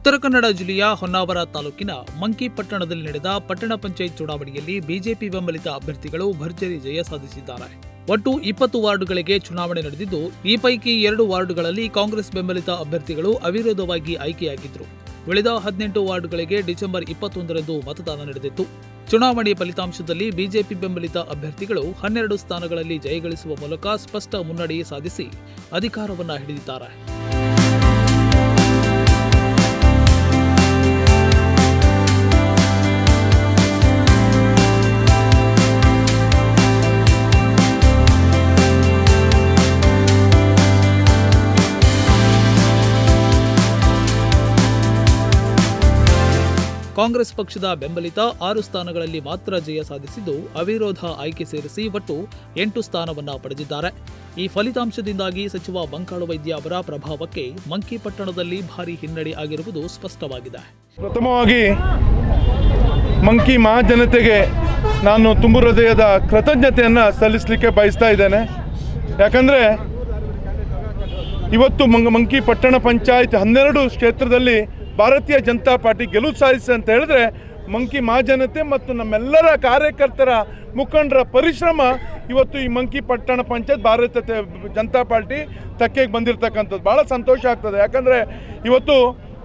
ಉತ್ತರ ಕನ್ನಡ ಜಿಲ್ಲೆಯ ಹೊನ್ನಾವರ ತಾಲೂಕಿನ ಮಂಕಿ ಪಟ್ಟಣದಲ್ಲಿ ನಡೆದ ಪಟ್ಟಣ ಪಂಚಾಯತ್ ಚುನಾವಣೆಯಲ್ಲಿ ಬಿಜೆಪಿ ಬೆಂಬಲಿತ ಅಭ್ಯರ್ಥಿಗಳು ಭರ್ಜರಿ ಜಯ ಸಾಧಿಸಿದ್ದಾರೆ. ಒಟ್ಟು 20 ವಾರ್ಡ್ಗಳಿಗೆ ಚುನಾವಣೆ ನಡೆದಿದ್ದು, ಈ ಪೈಕಿ 2 ವಾರ್ಡ್ಗಳಲ್ಲಿ ಕಾಂಗ್ರೆಸ್ ಬೆಂಬಲಿತ ಅಭ್ಯರ್ಥಿಗಳು ಅವಿರೋಧವಾಗಿ ಆಯ್ಕೆಯಾಗಿದ್ದರು. ಉಳಿದ 18 ವಾರ್ಡ್ಗಳಿಗೆ ಡಿಸೆಂಬರ್ 21ರಂದು ಮತದಾನ ನಡೆದಿತ್ತು. ಚುನಾವಣೆ ಫಲಿತಾಂಶದಲ್ಲಿ ಬಿಜೆಪಿ ಬೆಂಬಲಿತ ಅಭ್ಯರ್ಥಿಗಳು 12 ಸ್ಥಾನಗಳಲ್ಲಿ ಜಯಗಳಿಸುವ ಮೂಲಕ ಸ್ಪಷ್ಟ ಮುನ್ನಡೆ ಸಾಧಿಸಿ ಅಧಿಕಾರವನ್ನು ಹಿಡಿದಿದ್ದಾರೆ. ಕಾಂಗ್ರೆಸ್ ಪಕ್ಷದ ಬೆಂಬಲಿತ 6 ಸ್ಥಾನಗಳಲ್ಲಿ ಮಾತ್ರ ಜಯ ಸಾಧಿಸಿದ್ದು, ಅವಿರೋಧ ಆಯ್ಕೆ ಸೇರಿಸಿ ಒಟ್ಟು 8 ಸ್ಥಾನವನ್ನು ಪಡೆದಿದ್ದಾರೆ. ಈ ಫಲಿತಾಂಶದಿಂದಾಗಿ ಸಚಿವ ಬಂಕಾಳು ವೈದ್ಯ ಅವರ ಪ್ರಭಾವಕ್ಕೆ ಮಂಕಿ ಪಟ್ಟಣದಲ್ಲಿ ಭಾರೀ ಹಿನ್ನಡೆ ಆಗಿರುವುದು ಸ್ಪಷ್ಟವಾಗಿದೆ. ಪ್ರಥಮವಾಗಿ ಮಂಕಿ ಮಹಾಜನತೆಗೆ ನಾನು ತುಂಬು ಹೃದಯದ ಕೃತಜ್ಞತೆಯನ್ನು ಸಲ್ಲಿಸಲಿಕ್ಕೆ ಬಯಸ್ತಾ ಇದ್ದೇನೆ. ಯಾಕಂದರೆ ಇವತ್ತು ಮಂಕಿ ಪಟ್ಟಣ ಪಂಚಾಯತ್ 12 ಕ್ಷೇತ್ರದಲ್ಲಿ ಭಾರತೀಯ ಜನತಾ ಪಾರ್ಟಿ ಗೆಲುವು ಸಾಧಿಸಿ ಅಂತ ಹೇಳಿದ್ರೆ ಮಂಕಿ ಮಹಾಜನತೆ ಮತ್ತು ನಮ್ಮೆಲ್ಲರ ಕಾರ್ಯಕರ್ತರ ಮುಖಂಡರ ಪರಿಶ್ರಮ ಇವತ್ತು ಈ ಮಂಕಿ ಪಟ್ಟಣ ಪಂಚಾಯತ್ ಭಾರತೀಯ ಜನತಾ ಪಾರ್ಟಿ ತಕ್ಕೆಗೆ ಬಂದಿರತಕ್ಕಂಥದ್ದು ಭಾಳ ಸಂತೋಷ ಆಗ್ತದೆ. ಯಾಕಂದರೆ ಇವತ್ತು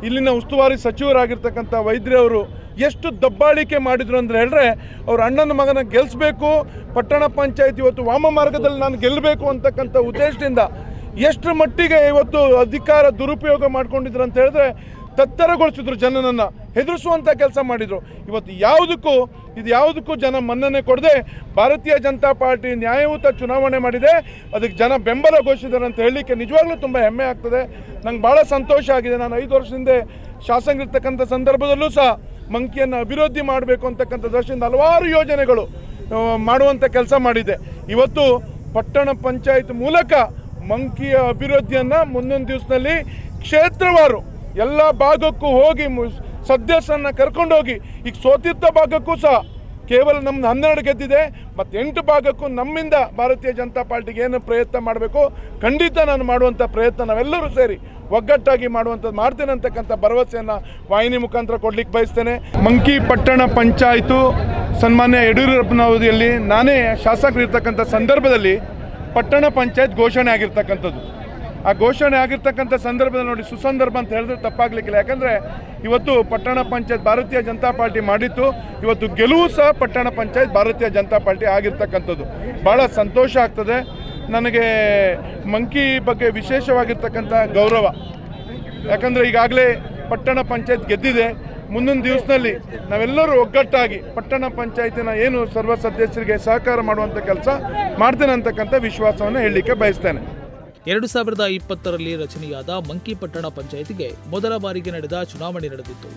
ಇಲ್ಲಿನ ಉಸ್ತುವಾರಿ ಸಚಿವರಾಗಿರ್ತಕ್ಕಂಥ ವೈದ್ಯರವರು ಎಷ್ಟು ದಬ್ಬಾಳಿಕೆ ಮಾಡಿದ್ರು ಅಂದರೆ ಹೇಳಿದ್ರೆ ಅವ್ರ ಅಣ್ಣನ ಮಗನ ಗೆಲ್ಲಿಸಬೇಕು, ಪಟ್ಟಣ ಪಂಚಾಯತ್ ಇವತ್ತು ವಾಮ ಮಾರ್ಗದಲ್ಲಿ ನಾನು ಗೆಲ್ಲಬೇಕು ಅಂತಕ್ಕಂಥ ಉದ್ದೇಶದಿಂದ ಎಷ್ಟರ ಮಟ್ಟಿಗೆ ಇವತ್ತು ಅಧಿಕಾರ ದುರುಪಯೋಗ ಮಾಡ್ಕೊಂಡಿದ್ರು ಅಂತ ಹೇಳಿದ್ರೆ ತತ್ತರಗೊಳಿಸಿದ್ರು, ಜನನನ್ನು ಹೆದರಿಸುವಂಥ ಕೆಲಸ ಮಾಡಿದರು. ಇವತ್ತು ಯಾವುದಕ್ಕೂ ಜನ ಮನ್ನಣೆ ಕೊಡದೆ ಭಾರತೀಯ ಜನತಾ ಪಾರ್ಟಿ ನ್ಯಾಯಯುತ ಚುನಾವಣೆ ಮಾಡಿದೆ, ಅದಕ್ಕೆ ಜನ ಬೆಂಬಲ ಘೋಷಿಸಿದ್ದಾರೆ ಅಂತ ಹೇಳಲಿಕ್ಕೆ ನಿಜವಾಗ್ಲೂ ತುಂಬ ಹೆಮ್ಮೆ ಆಗ್ತದೆ. ನಂಗೆ ಭಾಳ ಸಂತೋಷ ಆಗಿದೆ. ನಾನು 5 ವರ್ಷದಿಂದ ಶಾಸಕರಿರ್ತಕ್ಕಂಥ ಸಂದರ್ಭದಲ್ಲೂ ಸಹ ಮಂಕಿಯನ್ನು ಅಭಿವೃದ್ಧಿ ಮಾಡಬೇಕು ಅಂತಕ್ಕಂಥ ದೃಷ್ಟಿಯಿಂದ ಹಲವಾರು ಯೋಜನೆಗಳು ಮಾಡುವಂಥ ಕೆಲಸ ಮಾಡಿದೆ. ಇವತ್ತು ಪಟ್ಟಣ ಪಂಚಾಯತ್ ಮೂಲಕ ಮಂಕಿಯ ಅಭಿವೃದ್ಧಿಯನ್ನು ಮುಂದೊಂದು ದಿವಸದಲ್ಲಿ ಕ್ಷೇತ್ರವಾರು ಎಲ್ಲ ಭಾಗಕ್ಕೂ ಹೋಗಿ ಸದಸ್ಯರನ್ನು ಕರ್ಕೊಂಡೋಗಿ, ಈಗ ಸೋತಿದ್ದ ಭಾಗಕ್ಕೂ ಸಹ ಕೇವಲ ನಮ್ಮದು 12 ಗೆದ್ದಿದೆ, ಮತ್ತು 8 ಭಾಗಕ್ಕೂ ನಮ್ಮಿಂದ ಭಾರತೀಯ ಜನತಾ ಪಾರ್ಟಿಗೆ ಏನು ಪ್ರಯತ್ನ ಮಾಡಬೇಕು ಖಂಡಿತ ನಾನು ಮಾಡುವಂಥ ಪ್ರಯತ್ನ ನಾವೆಲ್ಲರೂ ಸೇರಿ ಒಗ್ಗಟ್ಟಾಗಿ ಮಾಡುವಂಥದ್ದು ಮಾಡ್ತೇನೆ ಅಂತಕ್ಕಂಥ ಭರವಸೆಯನ್ನು ವಾಹಿನಿ ಮುಖಾಂತರ ಕೊಡ್ಲಿಕ್ಕೆ ಬಯಸ್ತೇನೆ. ಮಂಕಿ ಪಟ್ಟಣ ಪಂಚಾಯಿತು ಸನ್ಮಾನ್ಯ ಯಡಿಯೂರಪ್ಪನ ಅವಧಿಯಲ್ಲಿ ನಾನೇ ಶಾಸಕರಿರ್ತಕ್ಕಂಥ ಸಂದರ್ಭದಲ್ಲಿ ಪಟ್ಟಣ ಪಂಚಾಯತ್ ಘೋಷಣೆ ಆಗಿರ್ತಕ್ಕಂಥದ್ದು. ಆ ಘೋಷಣೆ ಆಗಿರ್ತಕ್ಕಂಥ ಸಂದರ್ಭದಲ್ಲಿ ನೋಡಿ, ಸುಸಂದರ್ಭ ಅಂತ ಹೇಳಿದ್ರೆ ತಪ್ಪಾಗಲಿಕ್ಕಿಲ್ಲ. ಯಾಕಂದರೆ ಇವತ್ತು ಪಟ್ಟಣ ಪಂಚಾಯತ್ ಭಾರತೀಯ ಜನತಾ ಪಾರ್ಟಿ ಮಾಡಿತ್ತು, ಇವತ್ತು ಗೆಲುವು ಸಹ ಪಟ್ಟಣ ಪಂಚಾಯತ್ ಭಾರತೀಯ ಜನತಾ ಪಾರ್ಟಿ ಆಗಿರ್ತಕ್ಕಂಥದ್ದು ಭಾಳ ಸಂತೋಷ ಆಗ್ತದೆ. ನನಗೆ ಮಂಕಿ ಬಗ್ಗೆ ವಿಶೇಷವಾಗಿರ್ತಕ್ಕಂಥ ಗೌರವ. ಯಾಕಂದರೆ ಈಗಾಗಲೇ ಪಟ್ಟಣ ಪಂಚಾಯತ್ ಗೆದ್ದಿದೆ. ಮುಂದಿನ ದಿವಸದಲ್ಲಿ ನಾವೆಲ್ಲರೂ ಒಗ್ಗಟ್ಟಾಗಿ ಪಟ್ಟಣ ಪಂಚಾಯತಿನ ಏನು ಸರ್ವ ಸದಸ್ಯರಿಗೆ ಸಹಕಾರ ಮಾಡುವಂಥ ಕೆಲಸ ಮಾಡ್ತೇನೆ ಅಂತಕ್ಕಂಥ ವಿಶ್ವಾಸವನ್ನು ಹೇಳಲಿಕ್ಕೆ ಬಯಸ್ತೇನೆ. 2020ರಲ್ಲಿ ರಚನೆಯಾದ ಮಂಕಿ ಪಟ್ಟಣ ಪಂಚಾಯತಿಗೆ ಮೊದಲ ಬಾರಿಗೆ ನಡೆದ ಚುನಾವಣೆ ನಡೆದಿತ್ತು.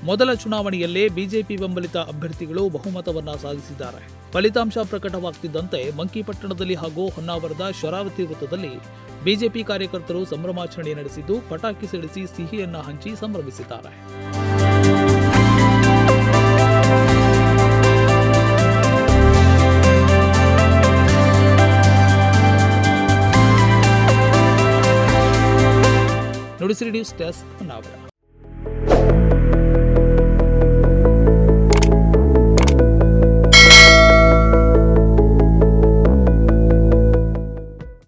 ಮೊದಲ ಚುನಾವಣೆಯಲ್ಲೇ ಬಿಜೆಪಿ ಬೆಂಬಲಿತ ಅಭ್ಯರ್ಥಿಗಳು ಬಹುಮತವನ್ನ ಸಾಧಿಸಿದ್ದಾರೆ. ಫಲಿತಾಂಶ ಪ್ರಕಟವಾಗ್ತಿದ್ದಂತೆ ಮಂಕಿ ಪಟ್ಟಣದಲ್ಲಿ ಹಾಗೂ ಹೊನ್ನಾವರದ ಶರಾವತಿ ವೃತ್ತದಲ್ಲಿ ಬಿಜೆಪಿ ಕಾರ್ಯಕರ್ತರು ಸಂಭ್ರಮಾಚರಣೆ ನಡೆಸಿದ್ದು, ಪಟಾಕಿ ಸಿಡಿಸಿ ಸಿಹಿಯನ್ನ ಹಂಚಿ ಸಂಭ್ರಮಿಸಿದ್ದಾರೆ. Nudisiri news desk Honnavar.